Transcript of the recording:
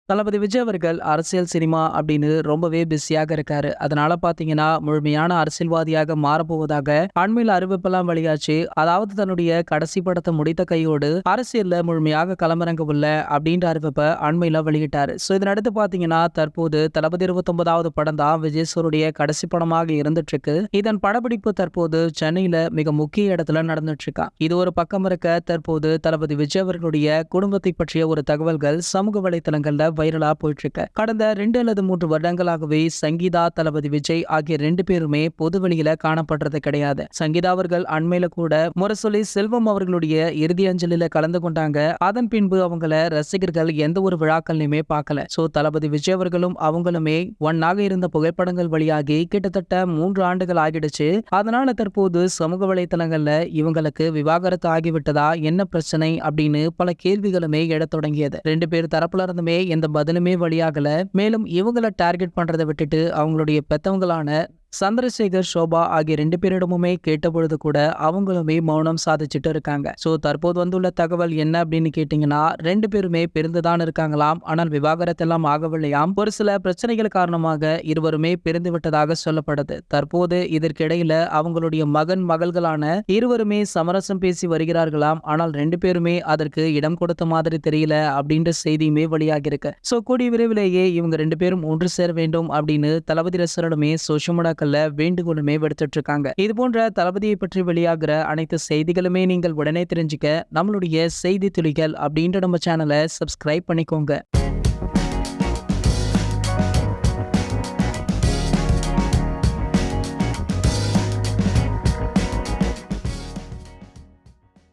தளபதி விஜய் அவர்கள் அரசியல் சினிமா அப்படின்னு ரொம்பவே பிஸியாக இருக்காரு. அதனால பாத்தீங்கன்னா முழுமையான அரசியல்வாதியாக மாறப்போவதாக அண்மையில் அறிவிப்பெல்லாம் வெளியாச்சு. அதாவது தன்னுடைய கடைசி படத்தை முடித்த கையோடு அரசியல்ல முழுமையாக களமிறங்க உள்ள அப்படின்ற அறிவிப்பை அண்மையில வெளியிட்டாரு. இதனடுத்து பாத்தீங்கன்னா தற்போது தளபதி 29வது படம் தான் விஜய் சாருடைய கடைசி படமாக இருந்துட்டு இருக்கு. இதன் படப்பிடிப்பு தற்போது சென்னையில மிக முக்கிய இடத்துல நடந்துட்டு இருக்கா. இது ஒரு பக்கம் இருக்க, தற்போது தளபதி விஜய் அவர்களுடைய குடும்பத்தை பற்றிய ஒரு தகவல்கள் சமூக வலைதளங்கள்ல வைரலா போயிட்டு இருக்கு. கடந்த 2 அல்லது 3 வருடங்களாகவே சங்கீதா, தளபதி விஜய் ஆகிய 2 பேருமே பொதுவெளியில காணப்படுறது கிடையாது. சங்கீதா அவர்கள் அண்மையில கூட முரசொலி செல்வம் அவர்களுடைய இறுதி அஞ்சலில கலந்து கொண்டாங்க. அதன் பின்பு அவங்கள ரசிகர்கள் எந்த ஒரு விழாக்கள்லையுமே பார்க்கல. தளபதி விஜய் அவர்களும் அவங்களுமே ஒன்னாக இருந்த புகைப்படங்கள் வழியாகி கிட்டத்தட்ட 3 ஆண்டுகள் ஆகிடுச்சு. அதனால தற்போது சமூக வலைதளங்கள்ல இவங்களுக்கு விவாகரத்து ஆகிவிட்டதா, என்ன பிரச்சனை அப்படின்னு பல கேள்விகளுமே எழத் தொடங்கியது. 2 பேர் தரப்புல இருந்துமே எந்த பதிலுமே வெளியாகல. மேலும் இவங்களை டார்கெட் பண்றதை விட்டுட்டு அவங்களுடைய பெத்தவங்களான சந்திரசேகர், சோபா ஆகிய 2 பேரிடமுமே கேட்டபொழுது கூட அவங்களுமே மௌனம் சாதிச்சுட்டு இருக்காங்க. தற்போது வந்துள்ள தகவல் என்ன அப்படின்னு கேட்டீங்கன்னா, 2 பேருமே பிரிந்துதான் இருக்காங்களாம். ஆனால் விவாகரத்தெல்லாம் ஆகவில்லையாம். ஒரு சில பிரச்சனைகள் காரணமாக இருவருமே பிரிந்து விட்டதாக சொல்லப்படுது. தற்போது இதற்கிடையில அவங்களுடைய மகன், மகள்களான இருவருமே சமரசம் பேசி வருகிறார்களாம். ஆனால் 2 பேருமே அதற்கு இடம் கொடுத்த மாதிரி தெரியல அப்படின்ற செய்தியுமே வெளியாகிருக்கு. கூடிய விரைவிலேயே இவங்க 2 பேரும் ஒன்று சேர வேண்டும் அப்படின்னு தளபதி ரசிகர்களுமே சோஷியல் மீடியா வேண்டுகோளுமே விடுத்துட்டு இருக்காங்க. இது போன்ற தளபதியை பற்றி வெளியாகிற அனைத்து செய்திகளுமே நீங்கள் உடனே தெரிஞ்சுக்க நம்மளுடைய செய்தி துளிகள் அப்படின்ற நம்ம சேனலை சப்ஸ்கிரைப் பண்ணிக்கோங்க.